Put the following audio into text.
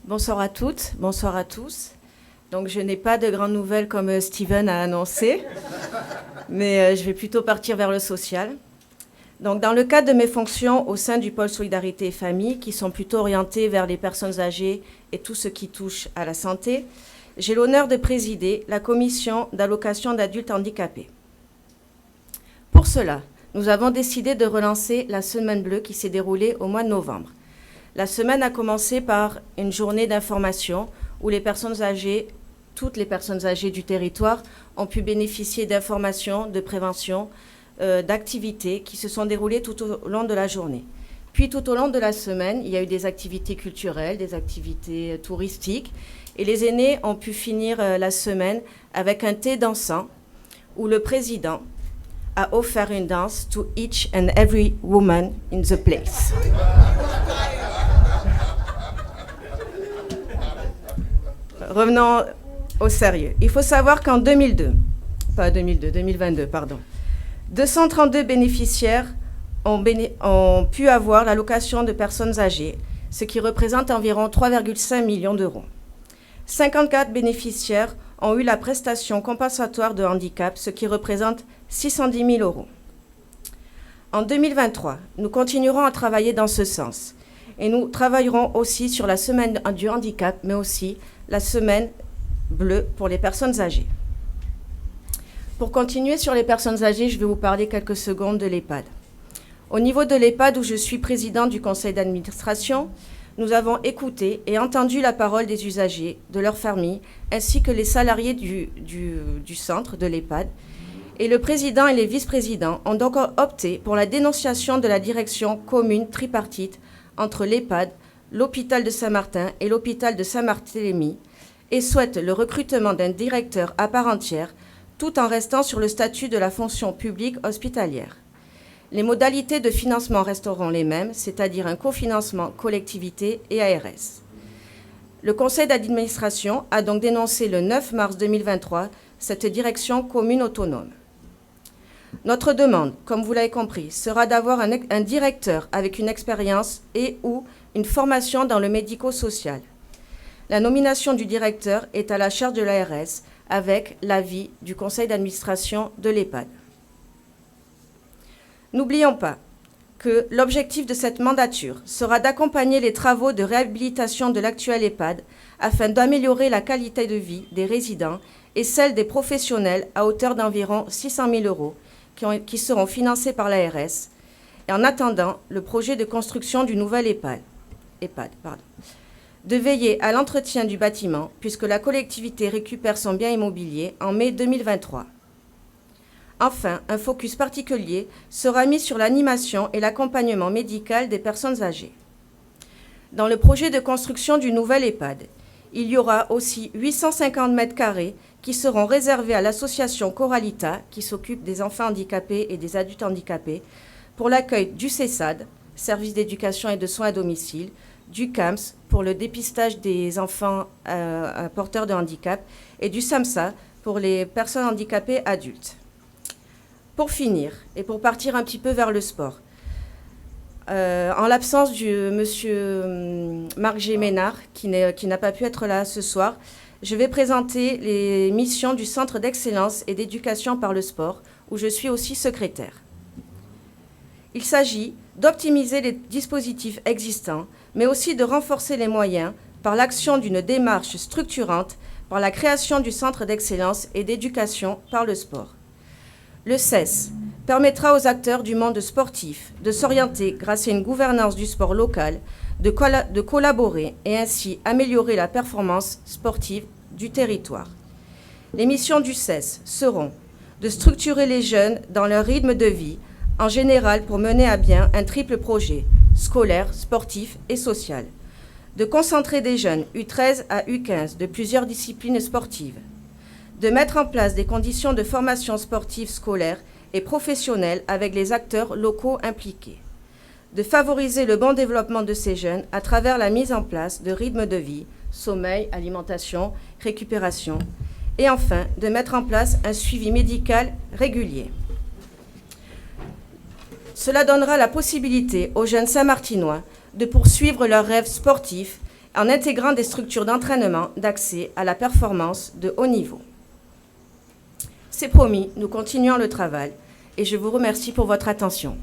Bonsoir à toutes, bonsoir à tous. Donc je n'ai pas de grandes nouvelles comme Steven a annoncé, mais je vais plutôt partir vers le social. Donc dans le cadre de mes fonctions au sein du pôle Solidarité et Famille, qui sont plutôt orientées vers les personnes âgées et tout ce qui touche à la santé, j'ai l'honneur de présider la commission d'allocation d'adultes handicapés. Pour cela, nous avons décidé de relancer la Semaine bleue qui s'est déroulée au mois de novembre. La semaine a commencé par une journée d'information où les personnes âgées, toutes les personnes âgées du territoire, ont pu bénéficier d'informations, de prévention, d'activités qui se sont déroulées tout au long de la journée. Puis tout au long de la semaine, il y a eu des activités culturelles, des activités touristiques, et les aînés ont pu finir la semaine avec un thé dansant où le président a offert une danse to each and every woman in the place. Revenons au sérieux. Il faut savoir qu'en 2022, 232 bénéficiaires ont pu avoir l'allocation de personnes âgées, ce qui représente environ 3,5 millions d'euros. 54 bénéficiaires ont eu la prestation compensatoire de handicap, ce qui représente 610 000 euros. En 2023, nous continuerons à travailler dans ce sens et nous travaillerons aussi sur la semaine du handicap, mais aussi la semaine bleue pour les personnes âgées. Pour continuer sur les personnes âgées, je vais vous parler quelques secondes de l'EHPAD. Au niveau de l'EHPAD, où je suis présidente du conseil d'administration, nous avons écouté et entendu la parole des usagers, de leurs familles, ainsi que les salariés du centre de l'EHPAD. Et le président et les vice-présidents ont donc opté pour la dénonciation de la direction commune tripartite entre l'EHPAD, l'hôpital de Saint-Martin et l'hôpital de Saint-Barthélemy, et souhaitent le recrutement d'un directeur à part entière, tout en restant sur le statut de la fonction publique hospitalière. Les modalités de financement resteront les mêmes, c'est-à-dire un cofinancement collectivité et ARS. Le conseil d'administration a donc dénoncé le 9 mars 2023 cette direction commune autonome. Notre demande, comme vous l'avez compris, sera d'avoir un directeur avec une expérience et ou une formation dans le médico-social. La nomination du directeur est à la charge de l'ARS avec l'avis du conseil d'administration de l'EHPAD. N'oublions pas que l'objectif de cette mandature sera d'accompagner les travaux de réhabilitation de l'actuel EHPAD afin d'améliorer la qualité de vie des résidents et celle des professionnels à hauteur d'environ 600 000 euros qui seront financés par l'ARS et en attendant le projet de construction du nouvel EHPAD. De veiller à l'entretien du bâtiment puisque la collectivité récupère son bien immobilier en mai 2023. Enfin, un focus particulier sera mis sur l'animation et l'accompagnement médical des personnes âgées. Dans le projet de construction du nouvel EHPAD, il y aura aussi 850 mètres carrés qui seront réservés à l'association Coralita, qui s'occupe des enfants handicapés et des adultes handicapés, pour l'accueil du CESAD, service d'éducation et de soins à domicile, du CAMS, pour le dépistage des enfants porteurs de handicap, et du SAMSA, pour les personnes handicapées adultes. Pour finir, et pour partir un petit peu vers le sport, en l'absence de M. Marc Géménard, qui n'a pas pu être là ce soir, je vais présenter les missions du Centre d'excellence et d'éducation par le sport, où je suis aussi secrétaire. Il s'agit d'optimiser les dispositifs existants, mais aussi de renforcer les moyens par l'action d'une démarche structurante, par la création du Centre d'excellence et d'éducation par le sport. Le CES permettra aux acteurs du monde sportif de s'orienter grâce à une gouvernance du sport local, de collaborer et ainsi améliorer la performance sportive du territoire. Les missions du CES seront de structurer les jeunes dans leur rythme de vie, en général pour mener à bien un triple projet, scolaire, sportif et social, de concentrer des jeunes U13 à U15 de plusieurs disciplines sportives, de mettre en place des conditions de formation sportive scolaire et professionnelle avec les acteurs locaux impliqués, de favoriser le bon développement de ces jeunes à travers la mise en place de rythmes de vie, sommeil, alimentation, récupération, et enfin de mettre en place un suivi médical régulier. Cela donnera la possibilité aux jeunes Saint-Martinois de poursuivre leurs rêves sportifs en intégrant des structures d'entraînement d'accès à la performance de haut niveau. C'est promis, nous continuons le travail et je vous remercie pour votre attention.